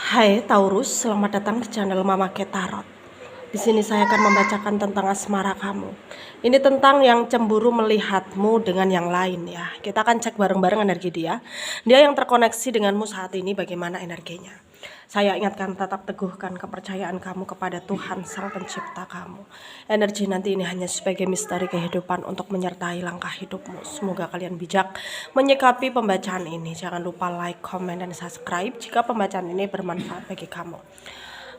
Hai Taurus, selamat datang di channel Mama Ke Tarot. Di sini saya akan membacakan tentang asmara kamu. Ini tentang yang cemburu melihatmu dengan yang lain ya. Kita akan cek bareng-bareng energi dia. Dia yang terkoneksi denganmu saat ini bagaimana energinya. Saya ingatkan, tetap teguhkan kepercayaan kamu kepada Tuhan Sang Pencipta kamu. Energi nanti ini hanya sebagai misteri kehidupan untuk menyertai langkah hidupmu. Semoga kalian bijak menyikapi pembacaan ini. Jangan lupa like, comment, dan subscribe jika pembacaan ini bermanfaat bagi kamu.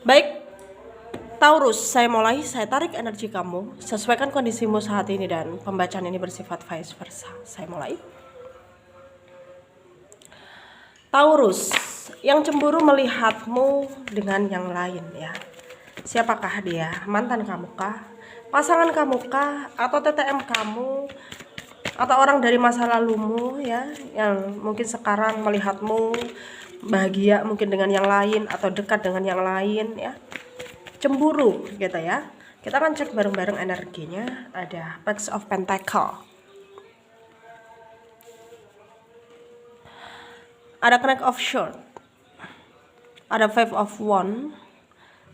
Baik, Taurus, saya tarik energi kamu, sesuaikan kondisimu saat ini dan pembacaan ini bersifat vice versa. Saya mulai. Taurus, yang cemburu melihatmu dengan yang lain ya. Siapakah dia? Mantan kamu kah? Pasangan kamu kah? Atau TTM kamu? Atau orang dari masa lalumu ya, yang mungkin sekarang melihatmu bahagia mungkin dengan yang lain atau dekat dengan yang lain ya. Cemburu gitu ya. Kita akan cek bareng-bareng energinya. Ada Page of Pentacle, ada Knight of Swords, ada Five of Wands,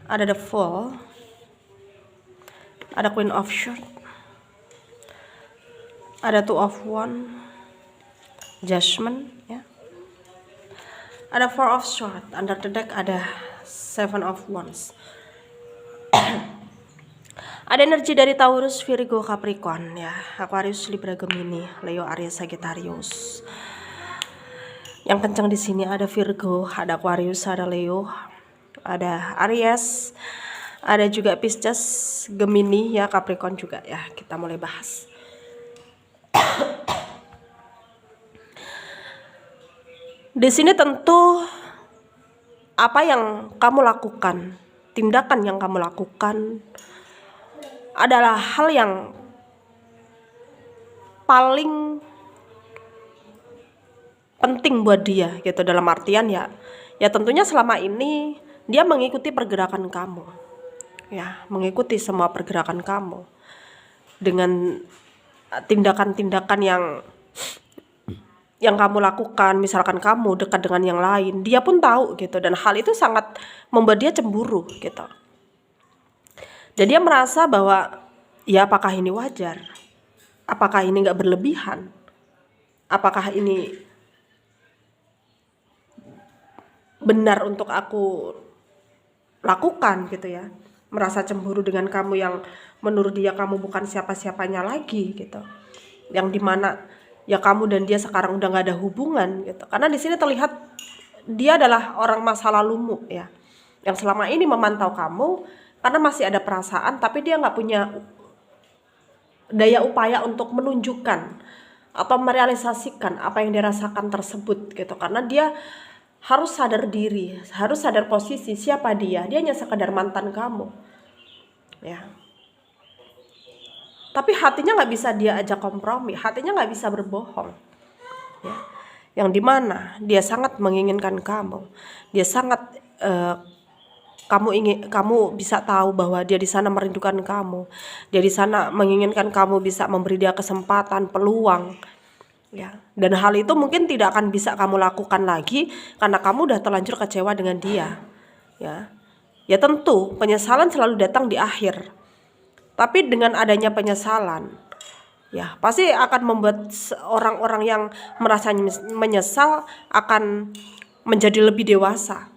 ada The Fool, ada Queen of Swords, ada Two of Wands, Judgment ya, ada Four of Swords. Under the deck ada Seven of Wands. Ada energi dari Taurus, Virgo, Capricorn ya, Aquarius, Libra, Gemini, Leo, Aries, Sagittarius. Yang kencang di sini ada Virgo, ada Aquarius, ada Leo, ada Aries, ada juga Pisces, Gemini ya, Capricorn juga ya. Kita mulai bahas. Di sini tentu apa yang kamu lakukan, tindakan yang kamu lakukan adalah hal yang paling penting buat dia gitu, dalam artian ya tentunya selama ini dia mengikuti pergerakan kamu ya, mengikuti semua pergerakan kamu dengan tindakan-tindakan yang kamu lakukan. Misalkan kamu dekat dengan yang lain, dia pun tahu gitu, dan hal itu sangat membuat dia cemburu gitu. Dan dia merasa bahwa ya apakah ini wajar, apakah ini nggak berlebihan, apakah ini benar untuk aku lakukan gitu ya. Merasa cemburu dengan kamu yang menurut dia kamu bukan siapa-siapanya lagi gitu, yang dimana ya kamu dan dia sekarang udah nggak ada hubungan gitu. Karena di sini terlihat dia adalah orang masa lalumu ya, yang selama ini memantau kamu karena masih ada perasaan, tapi dia nggak punya daya upaya untuk menunjukkan atau merealisasikan apa yang dia rasakan tersebut gitu. Karena dia harus sadar diri, harus sadar posisi siapa dia hanya sekedar mantan kamu ya. Tapi hatinya nggak bisa dia ajak kompromi, hatinya nggak bisa berbohong ya. Yang dimana dia sangat menginginkan kamu, dia sangat kamu bisa tahu bahwa dia di sana merindukan kamu, dia di sana menginginkan kamu bisa memberi dia kesempatan, peluang ya. Dan hal itu mungkin tidak akan bisa kamu lakukan lagi karena kamu udah terlanjur kecewa dengan dia ya. Ya tentu penyesalan selalu datang di akhir, tapi dengan adanya penyesalan ya pasti akan membuat orang-orang yang merasa menyesal akan menjadi lebih dewasa.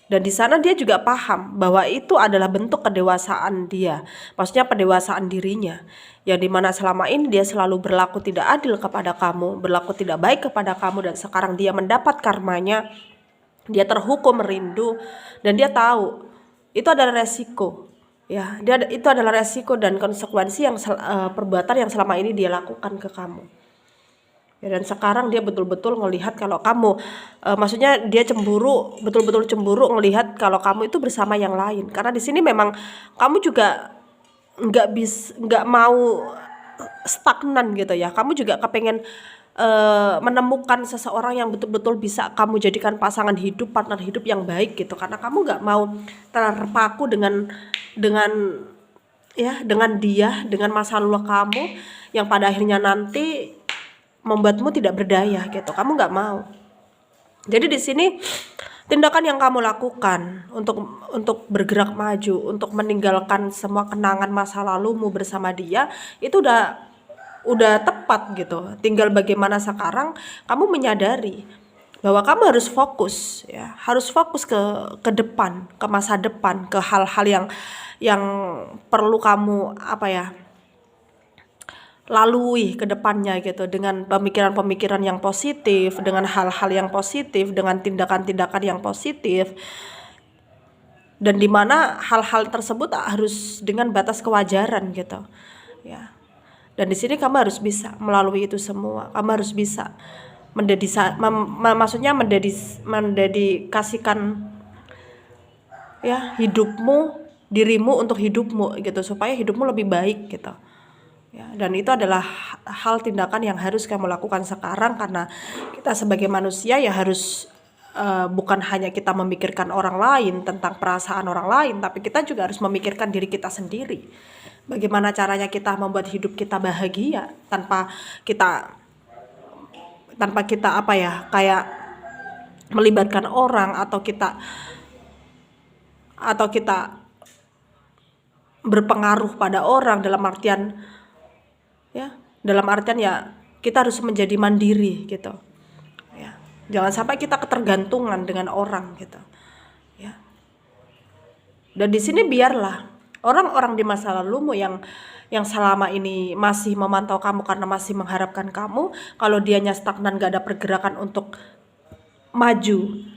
Dan di sana dia juga paham bahwa itu adalah bentuk kedewasaan dia, maksudnya pendewasaan dirinya, yang dimana selama ini dia selalu berlaku tidak adil kepada kamu, berlaku tidak baik kepada kamu, dan sekarang dia mendapat karmanya, dia terhukum rindu, dan dia tahu itu adalah resiko ya, itu adalah resiko dan konsekuensi yang perbuatan yang selama ini dia lakukan ke kamu. Dan sekarang dia betul-betul ngelihat kalau kamu maksudnya dia cemburu, betul-betul cemburu ngelihat kalau kamu itu bersama yang lain. Karena di sini memang kamu juga nggak mau stagnan gitu ya. Kamu juga kepengen menemukan seseorang yang betul-betul bisa kamu jadikan pasangan hidup, partner hidup yang baik gitu. Karena kamu nggak mau terpaku dengan dia, dengan masa lalu kamu yang pada akhirnya nanti membuatmu tidak berdaya gitu. Kamu nggak mau. Jadi di sini tindakan yang kamu lakukan untuk bergerak maju, untuk meninggalkan semua kenangan masa lalumu bersama dia, itu udah tepat gitu. Tinggal bagaimana sekarang kamu menyadari bahwa kamu harus fokus ya, harus fokus ke depan, ke masa depan, ke hal-hal yang perlu kamu apa ya, lalui ke depannya gitu, dengan pemikiran-pemikiran yang positif, dengan hal-hal yang positif, dengan tindakan-tindakan yang positif, dan dimana hal-hal tersebut harus dengan batas kewajaran gitu ya. Dan di sini kamu harus bisa melalui itu semua. Kamu harus bisa maksudnya mendedikasikan ya hidupmu, dirimu untuk hidupmu gitu, supaya hidupmu lebih baik gitu. Ya, dan itu adalah hal tindakan yang harus kamu lakukan sekarang, karena kita sebagai manusia ya harus bukan hanya kita memikirkan orang lain, tentang perasaan orang lain, tapi kita juga harus memikirkan diri kita sendiri. Bagaimana caranya kita membuat hidup kita bahagia tanpa kita apa ya, kayak melibatkan orang, atau kita berpengaruh pada orang, dalam artian ya kita harus menjadi mandiri gitu ya. Jangan sampai kita ketergantungan dengan orang gitu ya. Dan di sini biarlah orang-orang di masa lalumu yang selama ini masih memantau kamu karena masih mengharapkan kamu, kalau dianya stagnan, gak ada pergerakan untuk maju,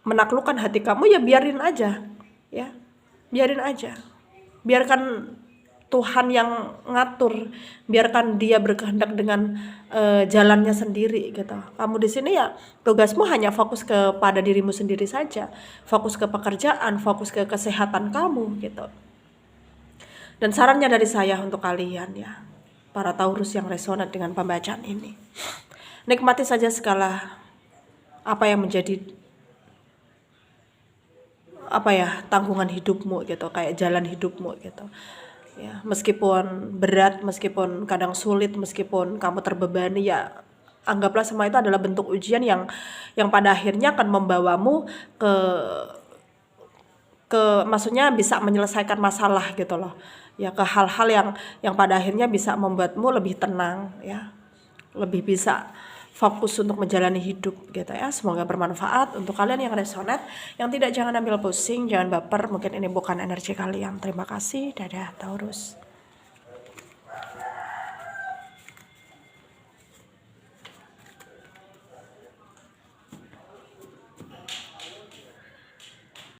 menaklukkan hati kamu, ya biarin aja ya, biarin aja, biarkan Tuhan yang ngatur, biarkan dia berkehendak dengan jalannya sendiri gitu. Kamu di sini ya tugasmu hanya fokus kepada dirimu sendiri saja, fokus ke pekerjaan, fokus ke kesehatan kamu gitu. Dan sarannya dari saya untuk kalian ya, para Taurus yang resonan dengan pembacaan ini, nikmati saja segala apa yang menjadi apa ya, tanggungan hidupmu gitu, kayak jalan hidupmu gitu ya. Meskipun berat, meskipun kadang sulit, meskipun kamu terbebani, ya anggaplah semua itu adalah bentuk ujian yang pada akhirnya akan membawamu ke maksudnya bisa menyelesaikan masalah gitu loh ya, ke hal-hal yang pada akhirnya bisa membuatmu lebih tenang ya, lebih bisa fokus untuk menjalani hidup gitu ya. Semoga bermanfaat untuk kalian yang resonate. Yang tidak, jangan ambil pusing, jangan baper, mungkin ini bukan energi kalian. Terima kasih, dadah Taurus.